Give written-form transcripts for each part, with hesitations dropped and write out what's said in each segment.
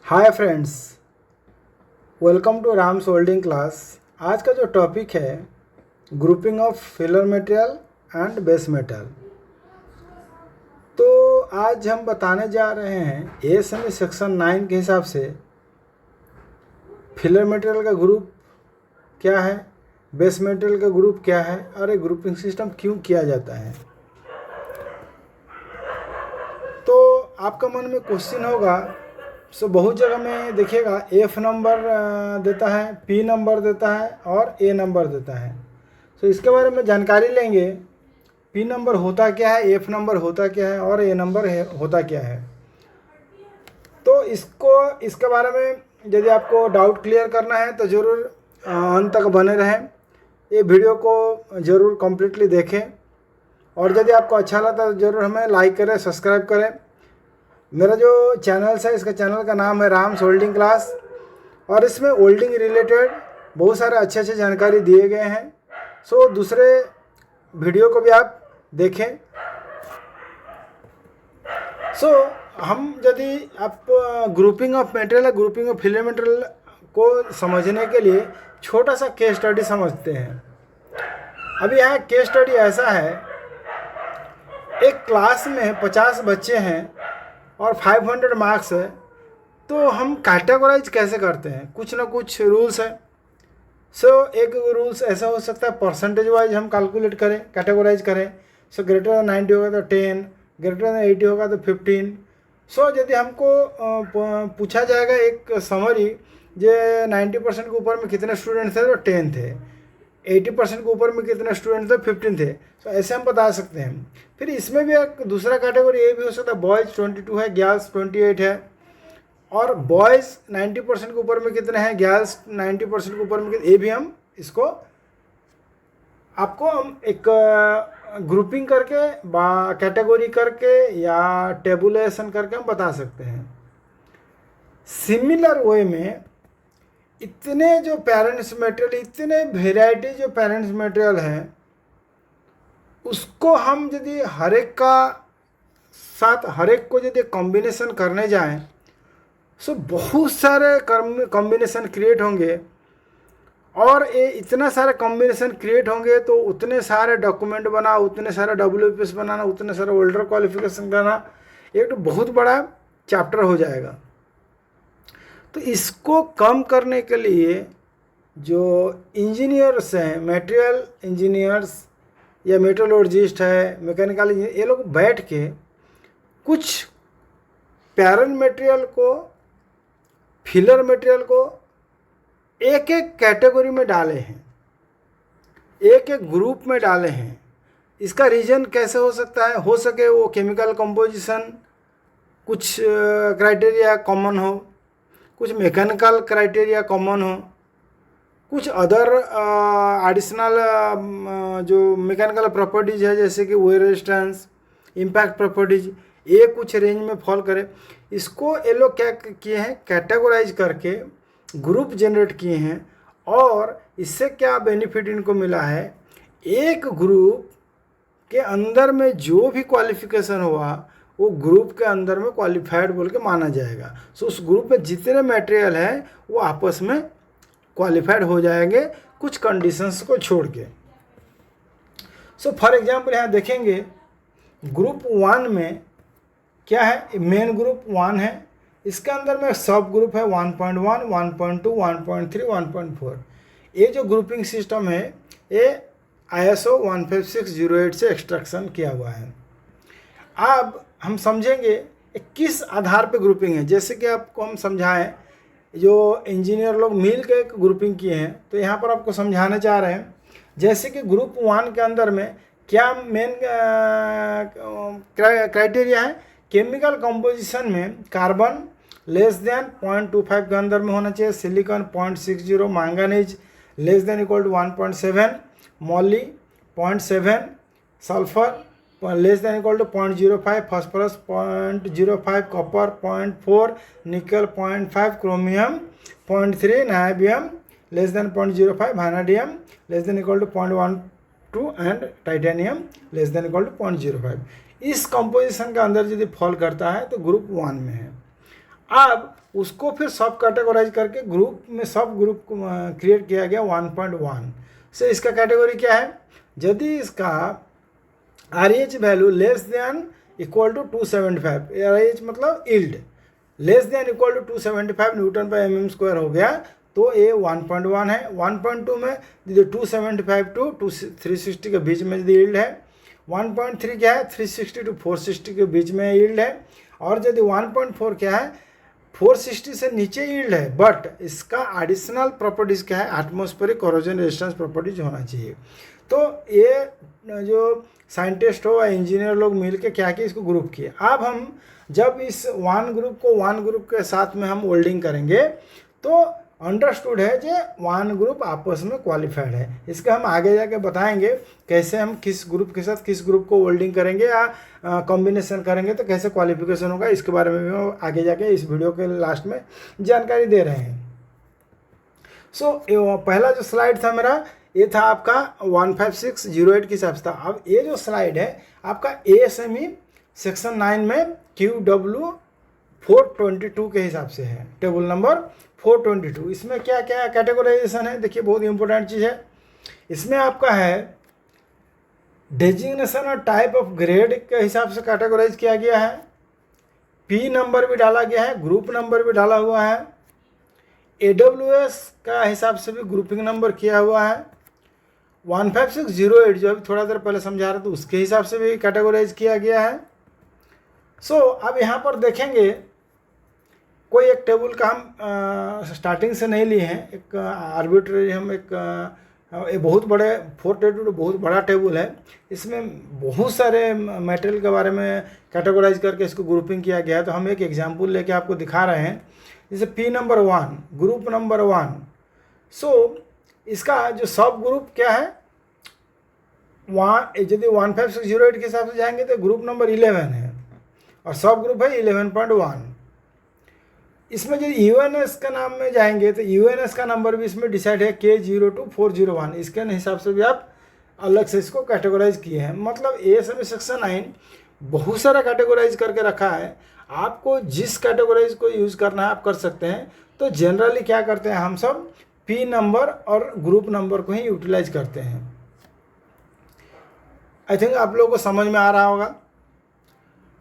Hi friends, welcome to Ram soldering class. आज का जो टॉपिक है grouping of filler material and base metal. तो आज हम बताने जा रहे हैं एएसएमई सेक्शन 9 के हिसाब से फिलर मटेरियल का ग्रुप क्या है, बेस मेटल का ग्रुप क्या है और ये ग्रुपिंग सिस्टम क्यों किया जाता है। तो आपका मन में क्वेश्चन होगा, सो बहुत जगह में देखिएगा एफ नंबर देता है, पी नंबर देता है और ए नंबर देता है। सो इसके बारे में जानकारी लेंगे, पी नंबर होता क्या है, एफ नंबर होता क्या है और ए नंबर होता क्या है। तो इसके बारे में यदि आपको डाउट क्लियर करना है तो ज़रूर अंत तक बने रहें, ये वीडियो को ज़रूर कम्प्लीटली देखें और यदि आपको अच्छा लगता है तो ज़रूर हमें लाइक करें, सब्सक्राइब करें। मेरा जो चैनल है, इसका चैनल का नाम है राम सोल्डिंग क्लास और इसमें ओल्डिंग रिलेटेड बहुत सारे अच्छे जानकारी दिए गए हैं। सो दूसरे वीडियो को भी आप देखें। सो हम यदि आप grouping of material, grouping of filler material को समझने के लिए छोटा सा केस स्टडी समझते हैं। अभी यहाँ केस स्टडी ऐसा है, एक क्लास में 50 बच्चे हैं और 500 मार्क्स है, तो हम कैटेगराइज कैसे करते हैं, कुछ ना कुछ रूल्स है। सो एक रूल्स ऐसा हो सकता है परसेंटेज वाइज हम कैलकुलेट करें, कैटेगराइज करें। सो ग्रेटर देन 90 होगा तो 10, ग्रेटर देन 80 होगा तो 15। सो यदि हमको पूछा जाएगा एक समरी, जो 90% के ऊपर में कितने स्टूडेंट थे तो 10 थे, 80% के ऊपर में कितने स्टूडेंट थे 15 थे। तो ऐसे हम बता सकते हैं। फिर इसमें भी एक दूसरा कैटेगरी ये भी हो सकता है, बॉयज़ 22 है, गर्ल्स 28 है, और बॉयज़ 90% के ऊपर में कितने हैं, गर्ल्स 90% के ऊपर में कितने, ये भी हम इसको आपको हम एक ग्रुपिंग करके कैटेगरी करके या टेबुलेशन करके हम बता सकते हैं। सिमिलर वे में इतने जो पेरेंट्स मटेरियल, इतने वेराइटी जो पेरेंट्स मटेरियल हैं, उसको हम यदि हर एक को यदि कॉम्बिनेशन करने जाएं सो बहुत सारे कॉम्बिनेशन क्रिएट होंगे और ये इतना सारे कॉम्बिनेशन क्रिएट होंगे तो उतने सारे डॉक्यूमेंट बना, उतने सारे WPS बनाना, उतने सारे ओल्डर क्वालिफिकेशन करना, एक तो बहुत बड़ा चैप्टर हो जाएगा। तो इसको कम करने के लिए जो इंजीनियर्स हैं, मटेरियल इंजीनियर्स या मेट्रोलॉजिस्ट है, मैकेनिकल इंजीनियर, ये लोग बैठ के कुछ पैरल मटेरियल को, फिलर मटेरियल को एक एक कैटेगरी में डाले हैं, एक एक ग्रुप में डाले हैं। इसका रीज़न कैसे हो सकता है, हो सके वो केमिकल कंपोजिशन कुछ क्राइटेरिया कॉमन हो, कुछ मैकेनिकल क्राइटेरिया कॉमन हो, कुछ अदर एडिशनल जो मैकेनिकल प्रॉपर्टीज़ है जैसे कि वेयर रेजिस्टेंस, इम्पैक्ट प्रॉपर्टीज, ये कुछ रेंज में फॉल करे। इसको ये लोग क्या किए हैं, कैटेगराइज करके ग्रुप जनरेट किए हैं। और इससे क्या बेनिफिट इनको मिला है, एक ग्रुप के अंदर में जो भी क्वालिफिकेशन हुआ वो ग्रुप के अंदर में क्वालिफाइड बोल के माना जाएगा। सो उस ग्रुप में जितने मटेरियल हैं वो आपस में क्वालिफाइड हो जाएंगे, कुछ कंडीशंस को छोड़ के। सो फॉर एग्जांपल यहाँ देखेंगे ग्रुप 1 में क्या है, मेन ग्रुप 1 है, इसके अंदर में सब ग्रुप है 1.1, 1.2, 1.3, 1.4। ये जो ग्रुपिंग सिस्टम है ये ISO 15608 से एक्सट्रैक्शन किया हुआ है। अब हम समझेंगे किस आधार पे ग्रुपिंग है। जैसे कि आपको हम समझाएं, जो इंजीनियर लोग मिल के एक ग्रुपिंग किए हैं, तो यहाँ पर आपको समझाना चाह रहे हैं। जैसे कि ग्रुप 1 के अंदर में क्या मेन क्राइटेरिया है, केमिकल कंपोजिशन में कार्बन लेस देन 0.25 के अंदर में होना चाहिए, silicon 0.60, manganese less than equal to 1.7, moly 0.7, sulphur less than equal to 0.05, phosphorus 0.05, copper 0.4, nickel 0.5, chromium 0.3, niobium less than 0.05, vanadium less than equal to 0.12 and titanium less than equal to 0.05। इस composition के अंदर यदि fall करता है तो group 1 में है। अब उसको फिर सब कैटेगराइज करके ग्रुप में सब ग्रुप क्रिएट किया गया 1.1 से। इसका कैटेगरी क्या है, यदि इसका RH value less than equal to 275, RH मतलब yield less than equal to 275 newton पर mm स्क्वायर हो गया तो ये 1.1 है। 1.2 में यदि 275 टू 360 के बीच में यदि यील्ड है, 1.3 क्या है 360 टू 460 के बीच में यील्ड है, और यदि 1.4 क्या है 460 से नीचे यील्ड है, बट इसका एडिशनल प्रॉपर्टीज़ क्या है एटमॉस्फेरिक कोरोजन रेजिस्टेंस प्रॉपर्टीज होना चाहिए। तो ये जो साइंटिस्ट हो या इंजीनियर लोग मिल के क्या किया, इसको ग्रुप किए। अब हम जब इस वन ग्रुप के साथ में हम वेल्डिंग करेंगे तो अंडरस्टूड है कि वन ग्रुप आपस में क्वालिफाइड है। इसके हम आगे जाके बताएंगे कैसे हम किस ग्रुप के साथ किस ग्रुप को वेल्डिंग करेंगे या कॉम्बिनेशन करेंगे तो कैसे क्वालिफिकेशन होगा, इसके बारे में भी हम आगे जाके इस वीडियो के लास्ट में जानकारी दे रहे हैं। सो पहला जो स्लाइड था मेरा ये था आपका 15608 के हिसाब से था। अब ये जो स्लाइड है आपका ASME सेक्शन 9 में QW 422 के हिसाब से है, टेबल नंबर 422। इसमें क्या क्या कैटेगराइजेशन है देखिए, बहुत इंपॉर्टेंट चीज़ है। इसमें आपका है डेजिग्नेशन और टाइप ऑफ ग्रेड के हिसाब से कैटेगराइज किया गया है, P नंबर भी डाला गया है, ग्रुप नंबर भी डाला हुआ है, AWS का हिसाब से भी ग्रुपिंग नंबर किया हुआ है, 15608 जो अभी थोड़ा देर पहले समझा रहे थे उसके हिसाब से भी कैटेगराइज किया गया है। सो अब यहाँ पर देखेंगे कोई एक टेबल का हम स्टार्टिंग से नहीं लिए हैं, एक आर्बिट्रेरी हम एक बहुत बड़े 422 बहुत बड़ा टेबल है। इसमें बहुत सारे मटेरियल के बारे में कैटेगराइज करके इसको ग्रुपिंग किया गया है। तो हम एक एग्जांपल लेके आपको दिखा रहे हैं, जैसे P नंबर 1 ग्रुप नंबर 1। सो इसका जो सब ग्रुप क्या है वहाँ यदि 15608 के हिसाब से जाएंगे तो ग्रुप नंबर 11 है और सब ग्रुप है 11.1। इसमें जो UNS का नाम में जाएंगे तो UNS का नंबर भी इसमें डिसाइड है K02401। इसके हिसाब से भी आप अलग से इसको कैटेगराइज किए हैं। मतलब ASME सेक्शन 9 बहुत सारा कैटेगराइज करके रखा है, आपको जिस कैटेगराइज को यूज़ करना है आप कर सकते हैं। तो जनरली क्या करते हैं हम सब P नंबर और ग्रुप नंबर को ही यूटिलाइज करते हैं। आई थिंक आप लोगों को समझ में आ रहा होगा।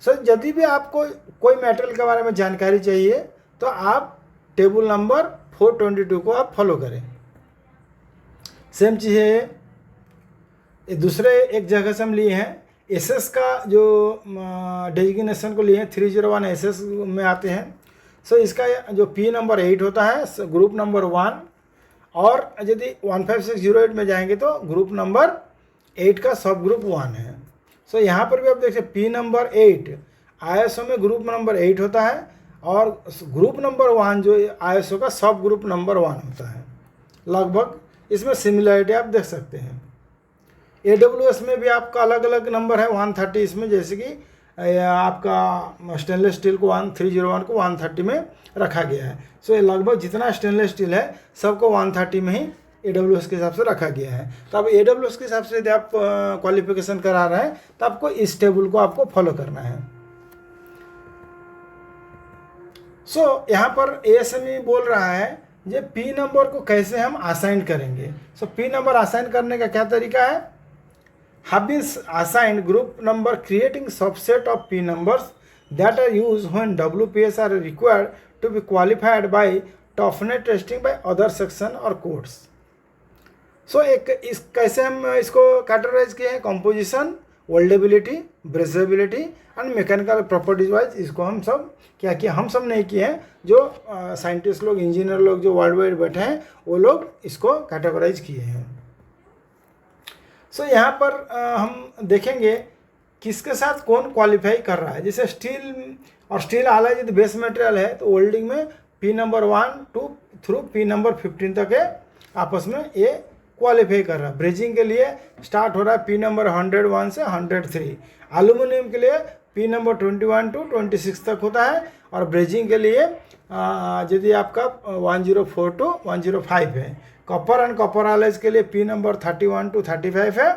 सर यदि भी आपको कोई मटेरियल के बारे में जानकारी चाहिए तो आप टेबल नंबर 422 को आप फॉलो करें। सेम चीज़ है ये दूसरे एक जगह से हम लिए हैं, SS का जो डेजिग्नेशन को लिए हैं 301 SS में आते हैं। सो इसका जो P नंबर 8 होता है ग्रुप नंबर 1, और यदि 15608 में जाएंगे तो ग्रुप नंबर 8 का सब ग्रुप 1 है। सो यहाँ पर भी आप देख सकते P नंबर 8 ISO में ग्रुप नंबर 8 होता है और ग्रुप नंबर 1 जो ISO का सब ग्रुप नंबर 1 होता है। लगभग इसमें सिमिलरिटी आप देख सकते हैं। AWS में भी आपका अलग अलग नंबर है 130 इसमें, जैसे कि आपका स्टेनलेस स्टील को 1301 को 130 में रखा गया है। सो ये लगभग जितना स्टेनलेस स्टील है सबको 130 में ही AWS के हिसाब से रखा गया है। तो अब AWS के हिसाब से यदि आप क्वालिफिकेशन करा रहे हैं तो आपको इस टेबल को आपको फॉलो करना है। सो यहाँ पर ASME बोल रहा है ये P नंबर को कैसे हम असाइन करेंगे। सो P नंबर असाइन करने का क्या तरीका है, have been assigned group number creating subset of P numbers that are used when WPS are required to be qualified by toughness testing by other section or codes। सो एक इस कैसे हम इसको कैटेगराइज किए हैं, composition, weldability, brazability and mechanical properties wise इसको हम सब क्या किया, हम सब नहीं किए हैं, जो साइंटिस्ट लोग इंजीनियर लोग जो वर्ल्ड वाइड बैठे हैं वो लोग इसको कैटेगराइज किए हैं। सो यहाँ पर हम देखेंगे किसके साथ कौन क्वालिफाई कर रहा है। जैसे स्टील और स्टील आला यदि बेस मटेरियल है तो वेल्डिंग में P number 1 2 through P number 15 तक है आपस में ये क्वालिफाई कर रहा है। ब्रेजिंग के लिए स्टार्ट हो रहा है P नंबर 101 से 103। एल्यूमिनियम के लिए P नंबर 21 टू 26 तक होता है और ब्रेजिंग के लिए यदि आपका 104 टू 105 है। कॉपर एंड कॉपर अलॉयज के लिए P नंबर 31 टू 35 है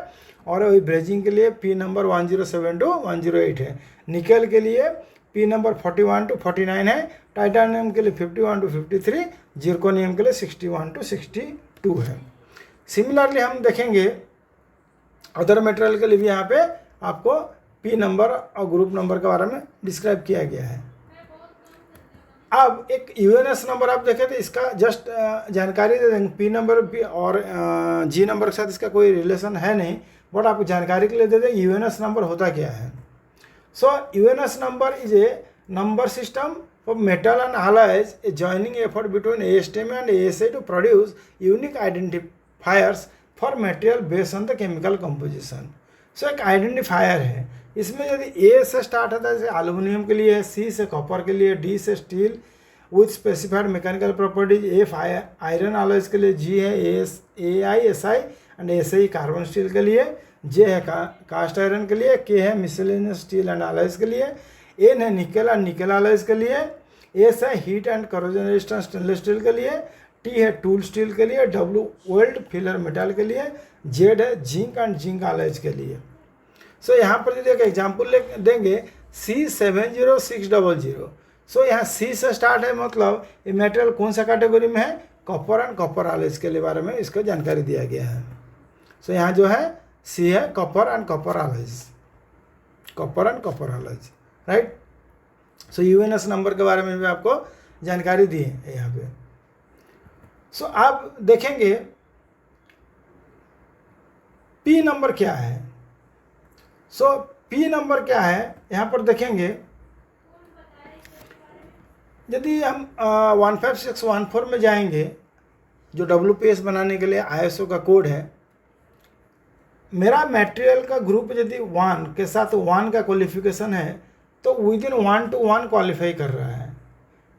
और वही ब्रेजिंग के लिए P नंबर 107 टू 108 है। निकल के लिए P नंबर 41 टू 49 है। टाइटेनियम के लिए 51 to 53, जिरकोनियम के लिए 61 to 62 है। सिमिलरली हम देखेंगे अदर मटेरियल के लिए भी यहाँ पे आपको पी नंबर और ग्रुप नंबर के बारे में डिस्क्राइब किया गया है। अब एक यूएनएस नंबर आप देखें तो इसका जस्ट जानकारी दे देंगे। पी नंबर और जी नंबर के साथ इसका कोई रिलेशन है नहीं, बट आपको जानकारी के लिए दे दें यूएनएस नंबर होता क्या है। So UNS number is a number system for metal and alloys, a joining effort between ASTM and ASA to produce unique identifiers for material based on the chemical composition. So एक identifier है, इसमें यदि A से start होता है जैसे aluminium के लिए, C से कॉपर के लिए, D से steel with specified mechanical properties, F iron alloys के लिए, G है AISI and SI carbon steel के लिए, J है कास्ट आयरन के लिए, K है मिसलेनियस स्टील एंड अलॉयज के लिए, एन है निकल एंड निकल अलॉयज के लिए, एस है heat and corrosion resistance stainless steel के लिए, टी है टूल स्टील के लिए, डब्ल्यू वेल्ड फिलर मेटल के लिए, जेड है जिंक एंड जिंक अलॉयज के लिए। सो यहाँ पर यदि एक एग्जाम्पल देंगे C70600। सो यहाँ C से स्टार्ट है, मतलब ये मेटेरियल कौन सा कैटेगरी में है, कॉपर एंड कॉपर अलॉयज के लिए बारे में इसको जानकारी दिया गया है। सो यहाँ जो है C है copper and copper alloys, copper and copper alloys, right. So UNS number के बारे में भी आपको जानकारी दी है यहाँ पे। सो आप देखेंगे पी नंबर क्या है। सो पी नंबर क्या है यहाँ पर देखेंगे, यदि हम 15614 में जाएंगे जो WPS बनाने के लिए ISO का कोड है, मेरा मटेरियल का ग्रुप यदि 1 के साथ 1 का क्वालिफिकेशन है तो विदिन 1 to 1 क्वालिफाई कर रहा है।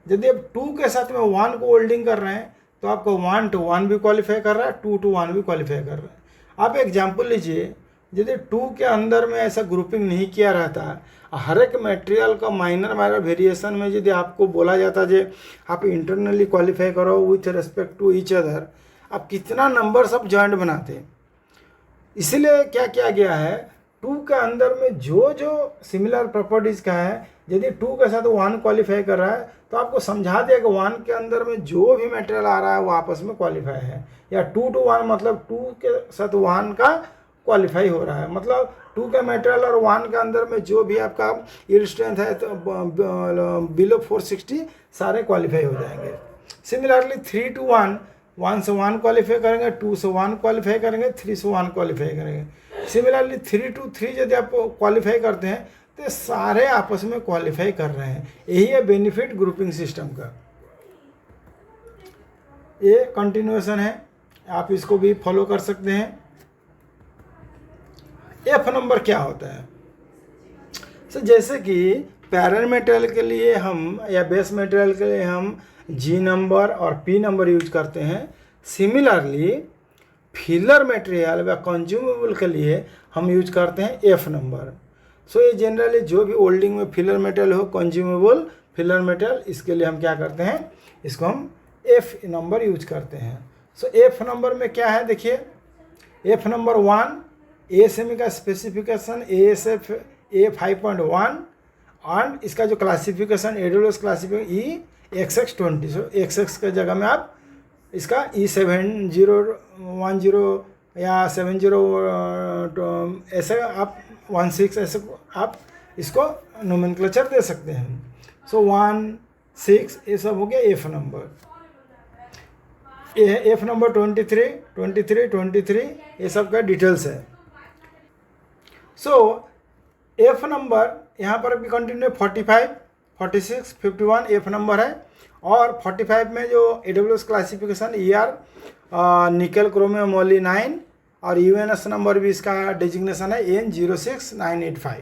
यदि आप 2 के साथ में 1 को होल्डिंग कर रहे हैं तो आपको 1 to 1 भी क्वालिफाई कर रहा है, 2 to 1 भी क्वालिफाई कर रहा है। आप एग्जांपल लीजिए, यदि 2 के अंदर में ऐसा ग्रुपिंग नहीं किया रहता, हर एक मटेरियल का माइनर वेरिएशन में यदि आपको बोला जाता जे आप इंटरनली क्वालिफाई करो with respect to each other, आप कितना नंबर सब जॉइंट बनाते। इसलिए क्या किया गया है, 2 के अंदर में जो जो सिमिलर प्रॉपर्टीज़ का है, यदि 2 के साथ 1 क्वालिफाई कर रहा है तो आपको समझा दिया कि 1 के अंदर में जो भी मटेरियल आ रहा है वो आपस में क्वालिफाई है, या 2 to 1 मतलब 2 के साथ 1 का क्वालिफाई हो रहा है, मतलब 2 के मटेरियल और 1 के अंदर में जो भी आपका यील्ड स्ट्रेंथ है तो बिलो 460 सारे क्वालिफाई हो जाएंगे। सिमिलरली 3 to 1, 1 से 1 क्वालिफाई करेंगे, 2 से 1 क्वालिफाई करेंगे, 3 से 1 क्वालिफाई करेंगे। सिमिलरली 3 to 3 यदि आप क्वालिफाई करते हैं तो सारे आपस में क्वालिफाई कर रहे हैं। यही है बेनिफिट ग्रुपिंग सिस्टम का। ये कंटिन्यूएशन है, आप इसको भी फॉलो कर सकते हैं। एफ नंबर क्या होता है, सो जैसे कि पैरेंट मटेरियल के लिए हम या बेस मटेरियल के लिए हम जी नंबर और पी नंबर यूज करते हैं, सिमिलरली फिलर मटेरियल व कंज्यूमेबल के लिए हम यूज करते हैं एफ नंबर। सो ये जनरली जो भी होल्डिंग में फिलर मटेरियल हो, कंज्यूमेबल फिलर मटेरियल, इसके लिए हम क्या करते हैं, इसको हम एफ नंबर यूज करते हैं। सो एफ नंबर में क्या है देखिए, एफ नंबर 1 ASME का स्पेसिफिकेशन ASF A5.1 एंड इसका जो क्लासिफिकेशन AWS क्लासिफिकेशन EXX20। सो XX के जगह में आप इसका E7010 या 70 ऐसे आप 16 ऐसे आप इसको नोमेनक्लेचर दे सकते हैं। सो 1, 6 ये सब हो गया एफ नंबर। ये एफ नंबर 23 ये सब का डिटेल्स है। सो एफ नंबर यहाँ पर भी कंटिन्यू 45, 46, 51 एफ नंबर है, और 45 में जो AWS classification ER nickel chromium moly 9 और UNS नंबर भी इसका डेजिग्नेशन है N06985।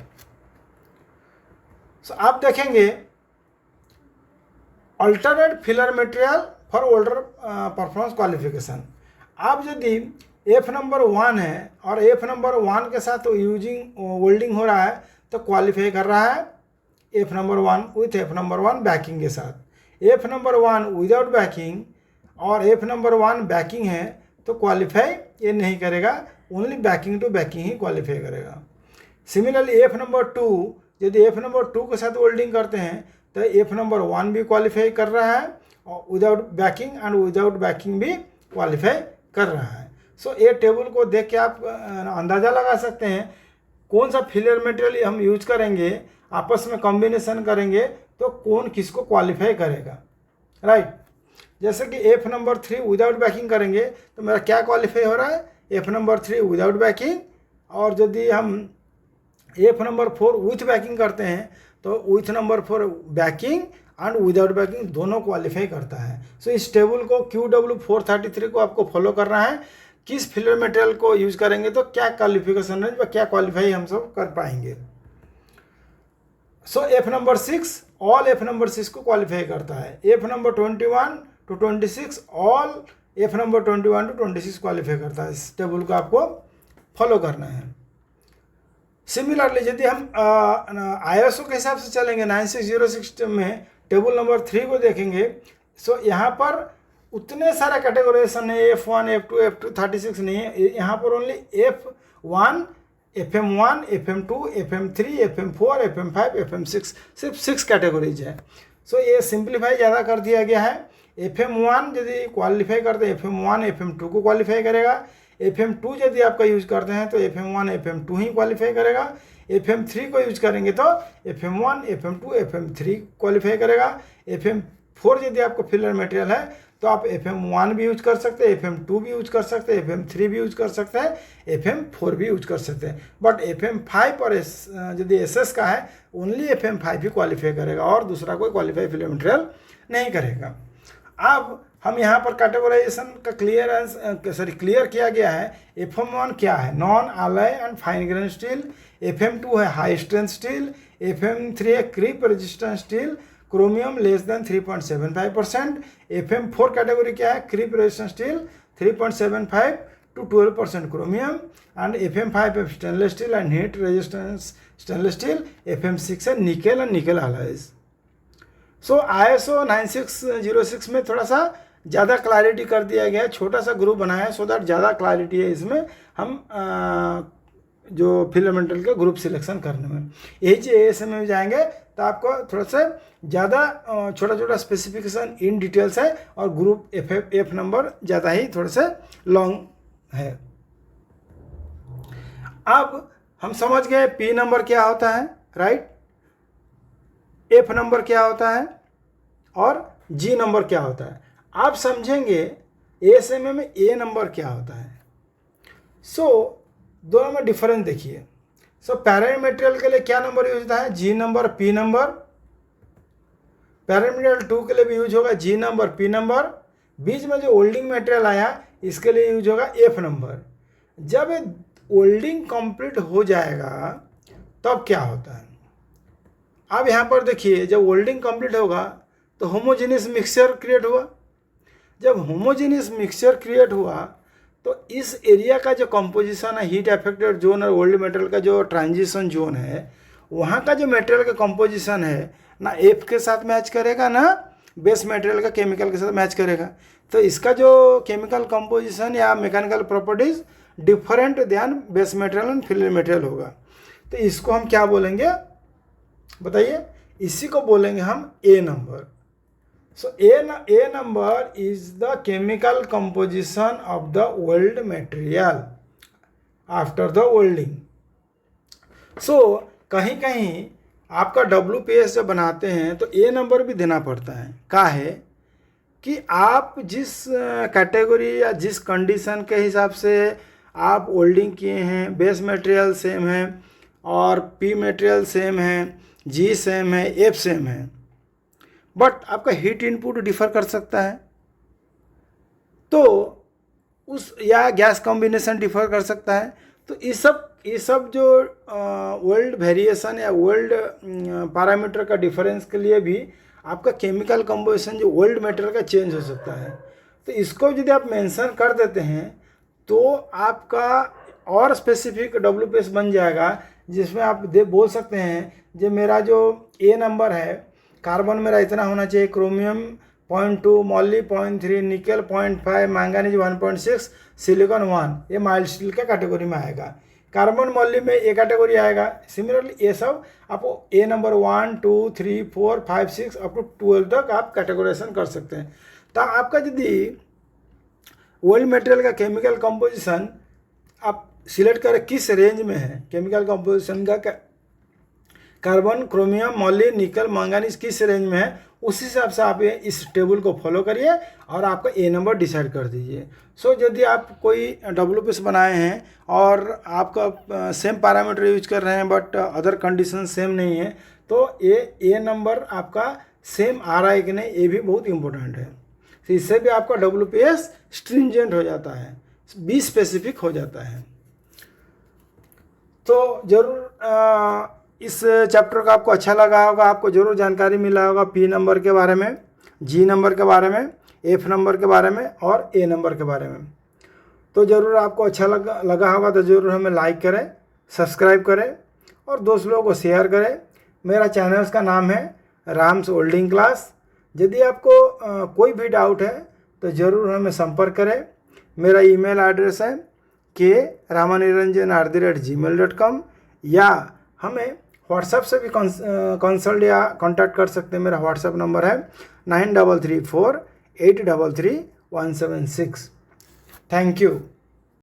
सो आप देखेंगे alternate filler material for older performance qualification. आप यदि एफ नंबर 1 है और एफ नंबर 1 के साथ यूजिंग होल्डिंग हो रहा है तो क्वालिफाई कर रहा है F number 1 with F number 1 backing के साथ। एफ नंबर 1 विदाउट बैकिंग और एफ नंबर 1 बैकिंग है तो क्वालिफाई ये नहीं करेगा, ओनली बैकिंग टू बैकिंग ही क्वालिफाई करेगा। सिमिलरली एफ नंबर 2 यदि एफ नंबर 2 के साथ होल्डिंग करते हैं तो एफ नंबर 1 भी क्वालिफाई कर रहा है और without backing and without banking भी क्वालिफाई कर रहा है। सो ये टेबल को देख के आप अंदाज़ा लगा सकते हैं कौन सा फिलर मटेरियल हम यूज करेंगे, आपस में कॉम्बिनेशन करेंगे तो कौन किसको क्वालिफाई करेगा, राइट। जैसे कि एफ नंबर 3 विदाउट बैकिंग करेंगे तो मेरा क्या क्वालिफाई हो रहा है, एफ नंबर 3 विदाउट बैकिंग, और यदि हम एफ नंबर 4 विथ बैकिंग करते हैं तो with number 4 backing and without banking दोनों क्वालिफाई करता है। सो इस टेबल को QW433 को आपको फॉलो करना है, किस फिलर मटेरियल को यूज करेंगे तो क्या क्वालिफिकेशन रेंज व क्या क्वालिफाई हम सब कर पाएंगे। So F number 6 all F number 6 को क्वालिफाई करता है, F number 21 to 26 all F number 21 to 26 qualify करता है। इस टेबल को आपको फॉलो करना है। सिमिलरली यदि हम ISO के हिसाब से चलेंगे 9606 में टेबल नंबर 3 को देखेंगे, सो यहाँ पर उतने सारे कैटेगराइजेशन है, F1 F2 F2 36 नहीं है, यहाँ पर only F1 FM1 FM2 FM3 FM4 FM5 FM6 सिर्फ 6 कैटेगरीज है। सो ये सिंप्लीफाई ज़्यादा कर दिया गया है। FM1 यदि क्वालिफाई करते हैं FM1 FM2 को क्वालिफाई करेगा, FM2 यदि आपका यूज करते हैं तो FM1 FM2 ही क्वालिफाई करेगा, FM3 को यूज करेंगे तो FM1 FM2 FM3 क्वालिफाई करेगा, FM4 यदि आपको फिलर मटेरियल है तो आप FM1 भी यूज कर सकते हैं, FM2 भी यूज कर सकते हैं, FM3 भी यूज कर सकते हैं, FM4 भी यूज कर सकते हैं। बट FM5 और यदि SS का है ओनली FM5 ही क्वालिफाई करेगा और दूसरा कोई क्वालिफाई फिलर मटेरियल नहीं करेगा। अब हम यहाँ पर कैटेगराइजेशन का क्लियर किया गया है। FM1 क्या है, non alloy and fine grain steel, FM2 है हाई स्ट्रेंथ स्टील, FM3 है creep resistant steel, chromium less than 3.75%, FM4 category क्या है, creep resistant steel 3.75 to 12% chromium, and FM5 है stainless steel and heat resistance stainless steel, FM6 है nickel and nickel alloys. So ISO 9606 में थोड़ा सा ज़्यादा clarity कर दिया गया है, छोटा सा ग्रुप बनाया है सो दैट ज़्यादा क्लैरिटी है इसमें हम जो फिलर मटेरियल का ग्रुप सिलेक्शन करने में। ASM में जाएंगे तो आपको थोड़ा सा ज़्यादा छोटा छोटा स्पेसिफिकेशन इन डिटेल्स है और ग्रुप F नंबर ज़्यादा ही थोड़ा सा लॉन्ग है। अब हम समझ गए P नंबर क्या होता है, राइट, F नंबर क्या होता है और G नंबर क्या होता है। आप समझेंगे ASM में A नंबर क्या होता है। सो दोनों में डिफरेंस देखिए। सो पैरेंट मटेरियल के लिए क्या नंबर यूज होता है, G number P number. Parent material 2 के लिए भी यूज होगा G नंबर P नंबर। बीच में जो ओल्डिंग मटेरियल आया इसके लिए यूज होगा F नंबर। जब ओल्डिंग कंप्लीट हो जाएगा तब क्या होता है, अब यहाँ पर देखिए जब ओल्डिंग कंप्लीट होगा तो होमोजेनियस मिक्सचर क्रिएट हुआ। जब होमोजेनियस मिक्सचर क्रिएट हुआ तो इस एरिया का जो कंपोजिशन है, हीट अफेक्टेड जोन और ओल्ड मटेरियल का जो ट्रांजिशन जोन है, वहाँ का जो मटेरियल का कंपोजिशन है ना एफ के साथ मैच करेगा ना बेस मटेरियल का केमिकल के साथ मैच करेगा। तो इसका जो केमिकल कंपोजिशन या mechanical properties different than base material and filler material होगा। तो इसको हम क्या बोलेंगे बताइए, इसी को बोलेंगे हम ए number. So A number is the chemical composition of the old material after the welding. So कहीं कहीं आपका WPS जब बनाते हैं तो A नंबर भी देना पड़ता है। का है कि आप जिस कैटेगरी या जिस कंडीशन के हिसाब से आप वेल्डिंग किए हैं, बेस मटेरियल सेम है और P मटेरियल सेम है, G सेम है, F सेम है, बट आपका हीट इनपुट डिफर कर सकता है तो उस या गैस कॉम्बिनेशन डिफर कर सकता है। तो ये सब जो वेल्ड वेरिएशन या वेल्ड पैरामीटर का डिफरेंस के लिए भी आपका केमिकल कंपोजिशन जो वेल्ड मटेरियल का चेंज हो सकता है। तो इसको यदि आप मेंशन कर देते हैं तो आपका और स्पेसिफिक WPS बन जाएगा, जिसमें आप बोल सकते हैं जो मेरा जो A नंबर है, कार्बन मेरा इतना होना चाहिए, chromium 0.2, Molly 0.3, nickel 0.5, manganese 1.6, silicon 1, ये माइल्ड स्टील का कैटेगरी में आएगा। कार्बन मॉली में ए कैटेगरी आएगा। सिमिलरली ये सब आपको ए नंबर 1 2 3 4 5 6 अप टू 12 तक आप कैटेगराइजेशन कर सकते हैं। तो आपका यदि ओल्ड मटेरियल का केमिकल कंपोजिशन आप सिलेक्ट करें किस रेंज में है, केमिकल कंपोजिशन का कार्बन, क्रोमियम, मॉली, निकल, मैंगनीज किस रेंज में है, उस हिसाब से आप ये इस टेबल को फॉलो करिए और आपका ए नंबर डिसाइड कर दीजिए। सो यदि आप कोई WPS बनाए हैं और आपका सेम पैरामीटर यूज कर रहे हैं बट अदर कंडीशन सेम नहीं है, तो ए नंबर आपका सेम आ रहा है कि नहीं, ये भी बहुत इंपॉर्टेंट है। तो इससे भी आपका WPS स्ट्रिंजेंट हो जाता है, बी स्पेसिफिक हो जाता है। तो ज़रूर इस चैप्टर का आपको अच्छा लगा होगा, आपको ज़रूर जानकारी मिला होगा P नंबर के बारे में, G नंबर के बारे में, F नंबर के बारे में और A नंबर के बारे में। तो ज़रूर आपको अच्छा लगा होगा तो ज़रूर हमें लाइक करें, सब्सक्राइब करें और दोस्त लोगों को शेयर करें। मेरा चैनल का नाम है राम्स ओल्डिंग क्लास। यदि आपको कोई भी डाउट है तो ज़रूर हमें संपर्क करें। मेरा ईमेल एड्रेस है k ramaniranjan@gmail.com या हमें व्हाट्सएप से भी कंसल्ट या कांटेक्ट कर सकते हैं। मेरा व्हाट्सएप नंबर है 9334833176। Thank you.